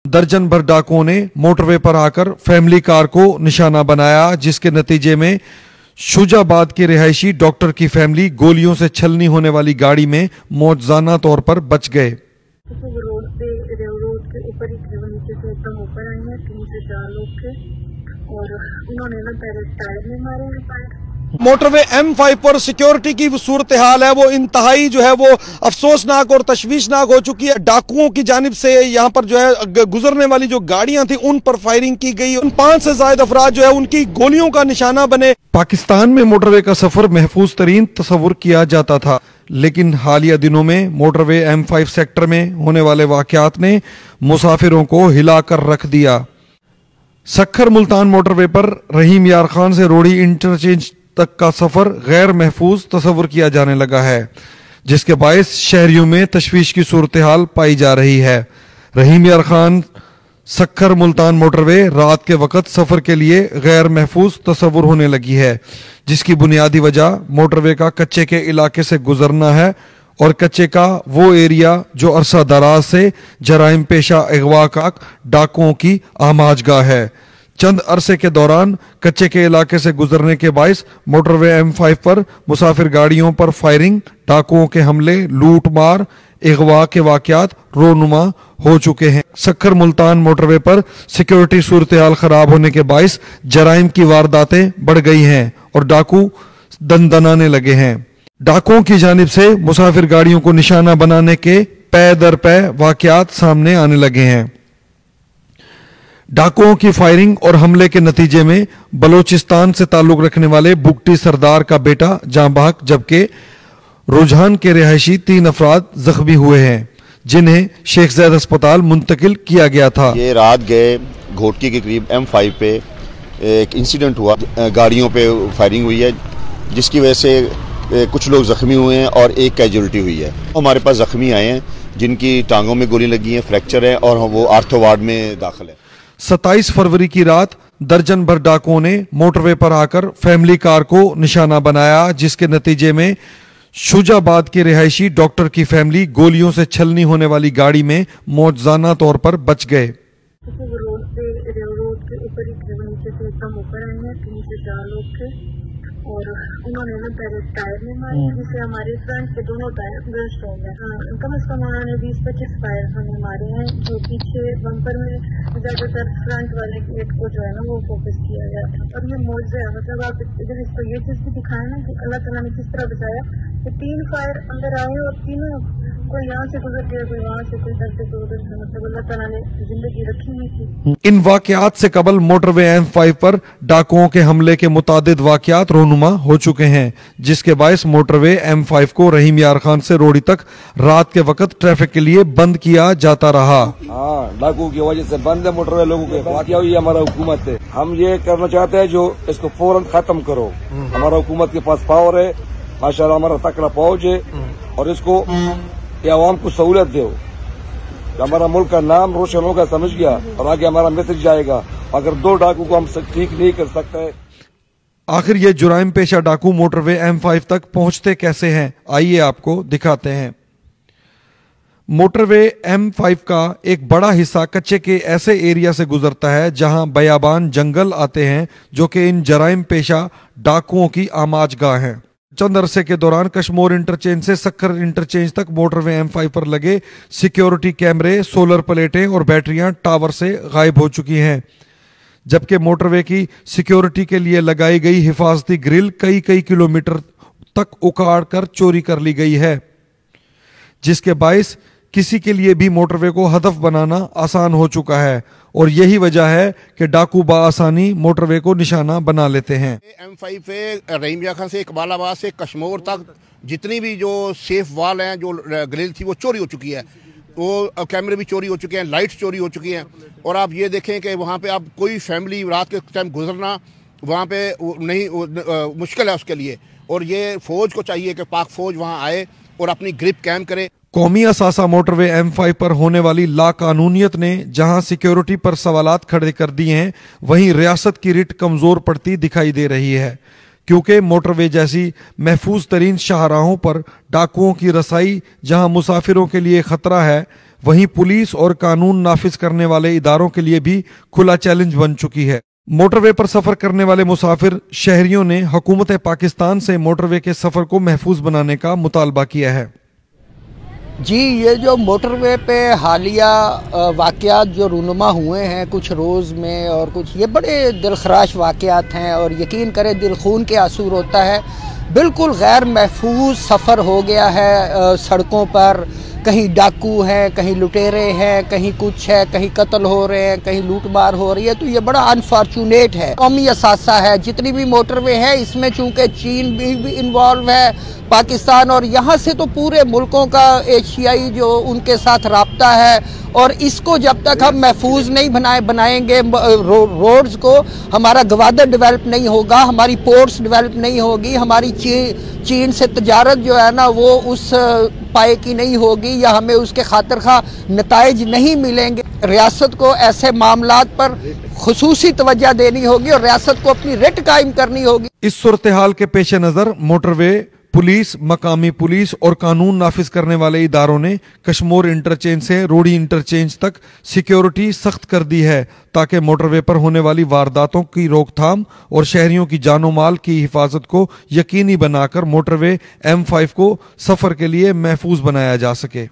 दर्जन भर डाकुओं ने मोटरवे पर आकर फैमिली कार को निशाना बनाया, जिसके नतीजे में शुजाबाद के रिहायशी डॉक्टर की फैमिली गोलियों से छलनी होने वाली गाड़ी में मौजजाना तौर पर बच गए। रोड के ऊपर ही नीचे से एकदम ऊपर आए हैं, 3 से 4 लोग थे और उन्होंने ना पहले टायर में मारे हैं फायर। मोटरवे M5 पर सिक्योरिटी की सूरत हाल है वो इंतहाई जो है वो अफसोसनाक और तशवीशनाक हो चुकी है। डाकुओं की जानिब से यहाँ पर जो है गुजरने वाली जो गाड़ियां थी उन पर फायरिंग की गई। उन 5 से ज्यादा अफराद जो है उनकी गोलियों का निशाना बने। पाकिस्तान में मोटरवे का सफर महफूज तरीन तस्वुर किया जाता था, लेकिन हालिया दिनों में मोटरवे M5 सेक्टर में होने वाले वाकयात ने मुसाफिरों को हिलाकर रख दिया। सक्खर मुल्तान मोटरवे पर रहीम यार खान से रोड़ी इंटरचेंज तक का सफर गैर महफूज तस्वुर किया जाने लगा है, जिसके बायस शहरियों में तशवीश की सूरत हाल पाई जा रही है। रहीम यार खान सक्खर मुल्तान मोटरवे रात के वक्त सफर के लिए गैर महफूज तस्वुर होने लगी है, जिसकी बुनियादी वजह मोटरवे का कच्चे के इलाके से गुजरना है और कच्चे का वो एरिया जो अरसा दराज से जराइम पेशा अगवा का डाकुओं की आमाजगाह है। चंद अरसे के दौरान कच्चे के इलाके से गुजरने के बायस मोटरवे M5 पर मुसाफिर गाड़ियों पर फायरिंग, डाकुओं के हमले, लूट मार, अगवा के वाकयात रोनुमा हो चुके हैं। सक्खर मुल्तान मोटरवे पर सिक्योरिटी सूरत हाल खराब होने के बायस जराइम की वारदातें बढ़ गई हैं और डाकू दनदनाने लगे हैं। डाकुओं की जानिब से मुसाफिर गाड़ियों को निशाना बनाने के पै दर पै वाकयात सामने आने लगे हैं। डाकुओं की फायरिंग और हमले के नतीजे में बलोचिस्तान से ताल्लुक रखने वाले बुगटी सरदार का बेटा जां बहक, जबकि रुझान के रिहायशी 3 अफराद जख्मी हुए हैं, जिन्हें शेख ज़ैद अस्पताल मुंतकिल किया गया था। ये रात गए घोटकी के करीब M5 पे एक इंसिडेंट हुआ, गाड़ियों पे फायरिंग हुई है, जिसकी वजह से कुछ लोग जख्मी हुए हैं और एक कैजुअल्टी हुई है। हमारे पास जख्मी आए हैं जिनकी टांगों में गोली लगी है, फ्रैक्चर है और वो आर्थो वार्ड में दाखिल है। 27 फरवरी की रात दर्जन भर डाकुओं ने मोटरवे पर आकर फैमिली कार को निशाना बनाया, जिसके नतीजे में शुजाबाद के रिहायशी डॉक्टर की फैमिली गोलियों से छलनी होने वाली गाड़ी में मौजजाना तौर पर बच गए। रोड के ऊपर ही नीचे से एकदम ऊपर आए हैं, 3 से 4 लोग थे और उन्होंने ना पहले टायर में मारे, जिससे हमारे फ्रंट के दोनों टायर ब्रस्ट हो गए। कम से कम उन्होंने 20-25 फायर हमें मारे हैं, जो पीछे बम्पर में ज्यादातर फ्रंट वाले गेट को जो है ना वो फोकस किया गया था। और ये मौजज़ा है, मतलब आप इधर इसको ये चीज भी दिखाए ना कि अल्लाह ताला ने किस तरह बचाया कि 3 फायर अंदर आए और तीनों कोई यहाँ से गुजर गया, कोई वहाँ से, कोई इधर से, कोई उधर से, मतलब अल्लाह ताला ने जिंदगी रखी हुई थी। इन वाकयात से कबल मोटरवे M5 पर डाकुओं के हमले के मुतादिद वाकयात रोनुमा हो चुके हैं, जिसके बायस मोटरवे M5 को रहीम यार खान से रोड़ी तक रात के वक्त ट्रैफिक के लिए बंद किया जाता रहा। डाकू की वजह से बंद है मोटरवे, लोगों के वाकया हुई हमारा हुकूमत है। हम ये करना चाहते हैं जो इसको फौरन खत्म करो। हमारा हुकूमत के पास पावर है, माशाल्लाह हमारा तकड़ा फौज है और इसको आवाम को सहूलत दो। हमारा मुल्क का नाम रोशन होगा, समझ गया, और आगे हमारा मैसेज जाएगा। अगर 2 डाकू को हम ठीक नहीं कर सकते। आखिर ये जुराइम पेशा डाकू मोटरवे M5 तक पहुंचते कैसे हैं, आइए आपको दिखाते हैं। मोटरवे M5 का एक बड़ा हिस्सा कच्चे के ऐसे एरिया से गुजरता है जहां बयाबान जंगल आते हैं, जो कि इन जराइम पेशा डाकुओं की आमाजगाह हैं। चंद अरसे के दौरान कशमोर इंटरचेंज से सक्खर इंटरचेंज तक मोटरवे M5 पर लगे सिक्योरिटी कैमरे, सोलर प्लेटें और बैटरियां टावर से गायब हो चुकी हैं, जबकि मोटरवे की सिक्योरिटी के लिए लगाई गई हिफाजती ग्रिल कई किलोमीटर तक उखाड़ कर चोरी कर ली गई है, जिसके बायस किसी के लिए भी मोटरवे को हदफ बनाना आसान हो चुका है और यही वजह है कि डाकू बाआसानी मोटरवे को निशाना बना लेते हैं। M5 पे रहीम यार खान से इकबालाबाद से कश्मीर तक जितनी भी जो सेफ वाल हैं, जो ग्रिल थी, वो चोरी हो चुकी है। वो कैमरे भी चोरी हो चुके हैं, लाइट्स चोरी हो चुकी हैं। और आप ये देखें कि वहाँ पे आप कोई फैमिली रात के टाइम गुजरना वहाँ पे नहीं, मुश्किल है उसके लिए। और ये फौज को चाहिए कि पाक फौज वहाँ आए और अपनी ग्रिप कैम करे। कौमी असासा मोटरवे M5 पर होने वाली लाकानूनियत ने जहां सिक्योरिटी पर सवालात खड़े कर दिए हैं, वहीं रियासत की रिट कमजोर पड़ती दिखाई दे रही है, क्योंकि मोटरवे जैसी महफूज तरीन शाहराहों पर डाकुओं की रसाई जहां मुसाफिरों के लिए खतरा है, वहीं पुलिस और कानून नाफिज करने वाले इदारों के लिए भी खुला चैलेंज बन चुकी है। मोटरवे पर सफर करने वाले मुसाफिर शहरियों ने हुकूमत पाकिस्तान से मोटरवे के सफर को महफूज बनाने का मुतालबा किया है। जी, ये जो मोटरवे पे हालिया वाक़यात जो रूनुमा हुए हैं कुछ रोज़ में और कुछ, ये बड़े दिलखराश वाक़यात हैं और यकीन करें दिल खून के आंसू होता है। बिल्कुल गैर महफूज सफ़र हो गया है सड़कों पर। कहीं डाकू हैं, कहीं लुटेरे हैं, कहीं कुछ है, कहीं कत्ल हो रहे हैं, कहीं लूटमार हो रही है। तो ये बड़ा अनफॉर्चुनेट है। कौमी असासा है जितनी भी मोटरवे है, इसमें चूँकि चीन भी इन्वॉल्व है, पाकिस्तान, और यहाँ से तो पूरे मुल्कों का एशियाई जो उनके साथ राब्ता है। और इसको जब तक हम महफूज नहीं बनाएंगे रोड्स को, हमारा गवादर डेवलप नहीं होगा, हमारी पोर्ट्स डेवलप नहीं होगी, हमारी चीन से तजारत जो है ना वो उस पाए की नहीं होगी, या हमें उसके खातिर खा नताइज नहीं मिलेंगे। रियासत को ऐसे मामलात पर खुसूसी तवज्जो देनी होगी और रियासत को अपनी रिट कायम करनी होगी। इस सूरत हाल के पेश नज़र मोटरवे पुलिस, मकामी पुलिस और कानून नाफिज करने वाले इदारों ने कशमोर इंटरचेंज से रोडी इंटरचेंज तक सिक्योरिटी सख्त कर दी है, ताकि मोटरवे पर होने वाली वारदातों की रोकथाम और शहरियों की जानो माल की हिफाजत को यकीनी बनाकर मोटरवे M5 को सफर के लिए महफूज बनाया जा सके।